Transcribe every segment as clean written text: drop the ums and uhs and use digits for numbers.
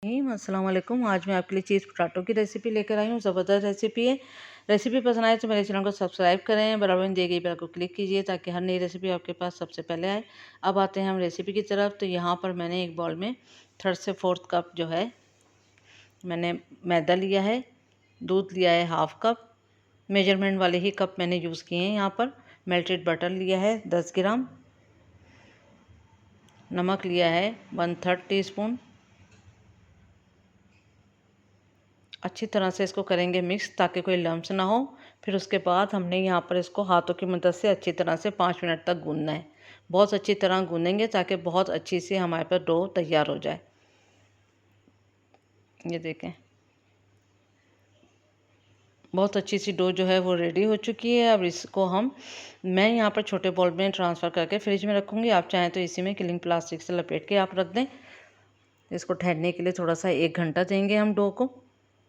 अस्सलाम वालेकुम। आज मैं आपके लिए चीज़ पोटैटो की रेसिपी लेकर आई हूँ। ज़बरदस्त रेसिपी है। रेसिपी पसंद आए तो मेरे चैनल को सब्सक्राइब करें, बराबर में दी गई बेल को क्लिक कीजिए ताकि हर नई रेसिपी आपके पास सबसे पहले आए। अब आते हैं हम रेसिपी की तरफ। तो यहाँ पर मैंने एक बाउल में 3 से 4 कप जो है मैंने मैदा लिया है। दूध लिया है 1/2 कप, मेजरमेंट वाले ही कप मैंने यूज़ किए हैं। यहाँ पर मेल्टेड बटर लिया है 10 ग्राम, नमक लिया है 1/3 टीस्पून। अच्छी तरह से इसको करेंगे मिक्स ताकि कोई लम्स ना हो। फिर उसके बाद हमने यहाँ पर इसको हाथों की मदद से अच्छी तरह से 5 मिनट तक गूंदना है। बहुत अच्छी तरह गूंदेंगे ताकि बहुत अच्छी से हमारे पास डो तैयार हो जाए। ये देखें, बहुत अच्छी सी डो जो है वो रेडी हो चुकी है। अब इसको मैं यहाँ पर छोटे बॉल में ट्रांसफ़र करके फ्रिज में रखूँगी। आप चाहें तो इसी में क्लिंग प्लास्टिक से लपेट के आप रख दें। इसको ठहरने के लिए थोड़ा सा 1 घंटा देंगे हम डो को।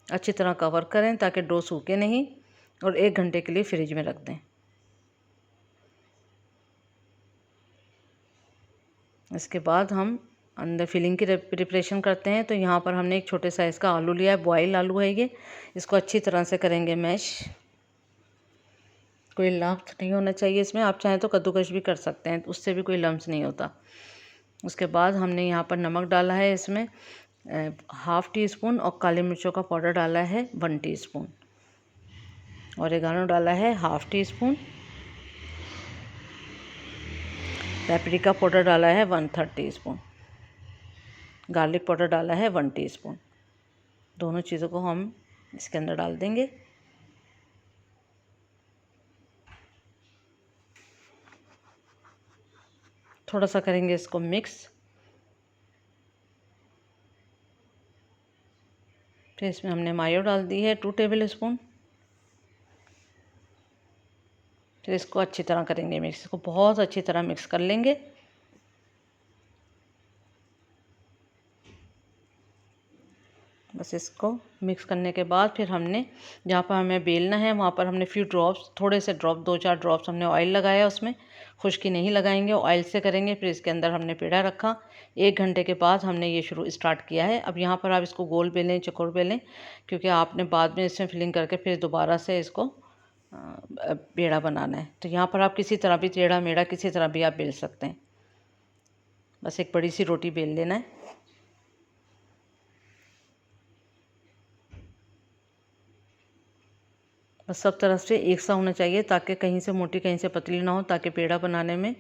अच्छी तरह कवर करें ताकि डो सूखे नहीं, और 1 घंटे के लिए फ्रिज में रख दें। इसके बाद हम अंदर फिलिंग की प्रिपरेशन करते हैं। तो यहाँ पर हमने एक छोटे साइज़ का आलू लिया है, बॉयल आलू है ये। इसको अच्छी तरह से करेंगे मैश। कोई लम्स नहीं होना चाहिए इसमें। आप चाहें तो कद्दूकश भी कर सकते हैं, उससे भी कोई लम्स नहीं होता। उसके बाद हमने यहाँ पर नमक डाला है, इसमें 1/2 टीस्पून, और काली मिर्चों का पाउडर डाला है 1 टीस्पून। ऑरिगेनो डाला है 1/2 टीस्पून। पेपरिका पाउडर डाला है 1/3 टीस्पून। गार्लिक पाउडर डाला है 1 टीस्पून। दोनों चीज़ों को हम इसके अंदर डाल देंगे। थोड़ा सा करेंगे इसको मिक्स। फिर इसमें हमने मायो डाल दी है 2 टेबल स्पून। फिर इसको अच्छी तरह करेंगे मिक्स। इसको बहुत अच्छी तरह मिक्स कर लेंगे। बस इसको मिक्स करने के बाद फिर हमने जहाँ पर हमें बेलना है वहाँ पर हमने फ्यू ड्रॉप्स, थोड़े से ड्रॉप, 2-4 ड्रॉप्स हमने ऑयल लगाया उसमें। खुश्की नहीं लगाएंगे, ऑयल से करेंगे। फिर इसके अंदर हमने पेड़ा रखा। 1 घंटे के बाद हमने ये स्टार्ट किया है। अब यहाँ पर आप इसको गोल बेलें, चौकोर बेलें, क्योंकि आपने बाद में इसमें फिलिंग करके फिर दोबारा से इसको पेड़ा बनाना है। तो यहाँ पर आप किसी तरह भी, टेढ़ा मेढ़ा किसी तरह भी आप बेल सकते हैं। बस एक बड़ी सी रोटी बेल लेना है। बस सब तरफ से एक सा होना चाहिए ताकि कहीं से मोटी कहीं से पतली ना हो, ताकि पेड़ा बनाने में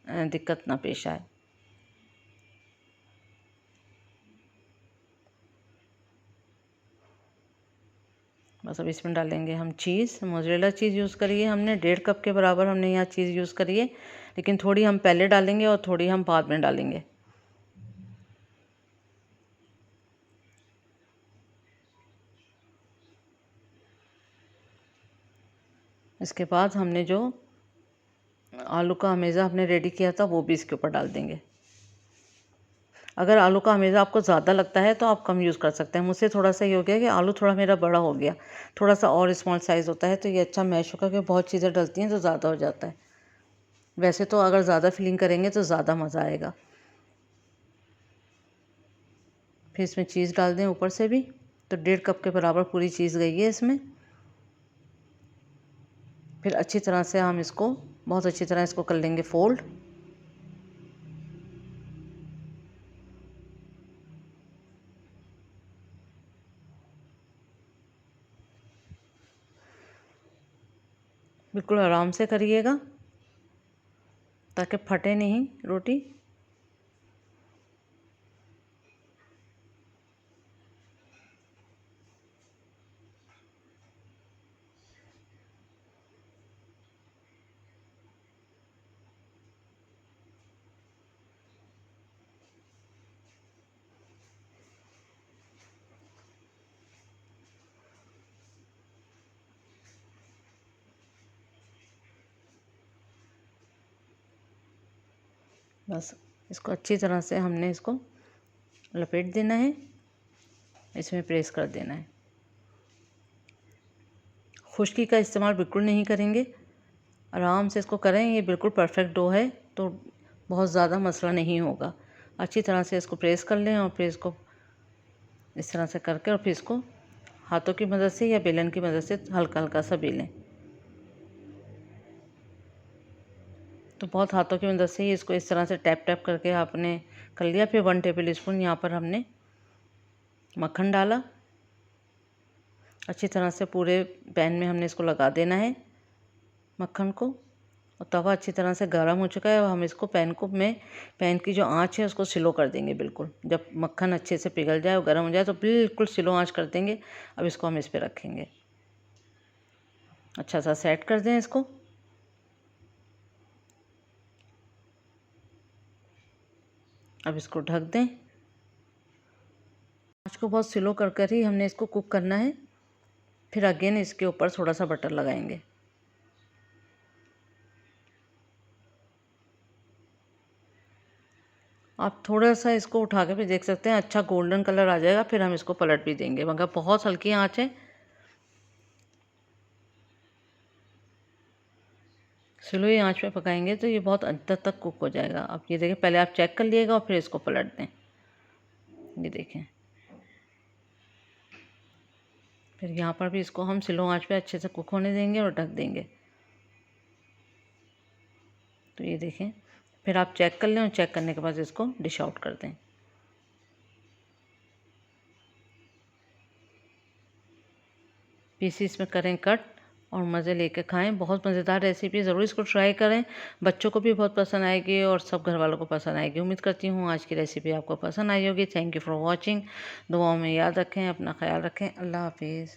दिक्कत ना पेश आए। बस अब इसमें डालेंगे हम चीज़। मोज़रेला चीज़ यूज़ करिए हमने 1.5 कप के बराबर हमने यहाँ चीज़ यूज़ करी है, लेकिन थोड़ी हम पहले डालेंगे और थोड़ी हम बाद में डालेंगे। इसके बाद हमने जो आलू का हमेज़ा हमने रेडी किया था वो भी इसके ऊपर डाल देंगे। अगर आलू का हमेज़ा आपको ज़्यादा लगता है तो आप कम यूज़ कर सकते हैं। मुझसे थोड़ा सा ये हो गया कि आलू थोड़ा मेरा बड़ा हो गया, थोड़ा सा और स्मॉल साइज़ होता है तो ये अच्छा मैश होगा, कि बहुत चीज़ें डलती हैं तो ज़्यादा हो जाता है। वैसे तो अगर ज़्यादा फिलिंग करेंगे तो ज़्यादा मज़ा आएगा। फिर इसमें चीज़ डाल दें ऊपर से भी। तो 1.5 कप के बराबर पूरी चीज़ गई है इसमें। फिर अच्छी तरह से हम इसको, बहुत अच्छी तरह इसको कर लेंगे फोल्ड। बिल्कुल आराम से करिएगा ताकि फटे नहीं रोटी। बस इसको अच्छी तरह से हमने इसको लपेट देना है, इसमें प्रेस कर देना है। खुश्की का इस्तेमाल बिल्कुल नहीं करेंगे, आराम से इसको करें। ये बिल्कुल परफेक्ट डो है तो बहुत ज़्यादा मसला नहीं होगा। अच्छी तरह से इसको प्रेस कर लें और फिर इसको इस तरह से करके और फिर इसको हाथों की मदद से या बेलन की मदद से हल्का हल्का सा बेलें। तो बहुत हाथों की मदद से ही इसको इस तरह से टैप टैप करके आपने कर लिया। फिर 1 टेबल स्पून यहाँ पर हमने मक्खन डाला। अच्छी तरह से पूरे पैन में हमने इसको लगा देना है मक्खन को। और तवा अच्छी तरह से गर्म हो चुका है और हम इसको पैन की जो आंच है उसको स्लो कर देंगे बिल्कुल। जब मक्खन अच्छे से पिघल जाए और गर्म हो जाए तो बिल्कुल स्लो आंच कर देंगे। अब इसको हम इस पे रखेंगे, अच्छा सा सेट कर दें इसको। अब इसको ढक दें। आंच को बहुत स्लो कर कर ही हमने इसको कुक करना है। फिर अगेन इसके ऊपर थोड़ा सा बटर लगाएंगे। आप थोड़ा सा इसको उठा के भी देख सकते हैं, अच्छा गोल्डन कलर आ जाएगा। फिर हम इसको पलट भी देंगे, मगर बहुत हल्की आंच है, स्लो ही आंच पे पकाएंगे तो ये बहुत अंदर तक कुक हो जाएगा। अब ये देखें, पहले आप चेक कर लिएगा और फिर इसको पलट दें। ये देखें, फिर यहाँ पर भी इसको हम स्लो आंच पे अच्छे से कुक होने देंगे और ढक देंगे। तो ये देखें, फिर आप चेक कर लें और चेक करने के बाद इसको डिश आउट कर दें। पीसीस में करें कट और मज़े लेके खाएं। बहुत मज़ेदार रेसिपी, ज़रूर इसको ट्राई करें। बच्चों को भी बहुत पसंद आएगी और सब घर वालों को पसंद आएगी। उम्मीद करती हूँ आज की रेसिपी आपको पसंद आई होगी। Thank you for watching. दुआओं में याद रखें, अपना ख्याल रखें। अल्लाह हाफिज़।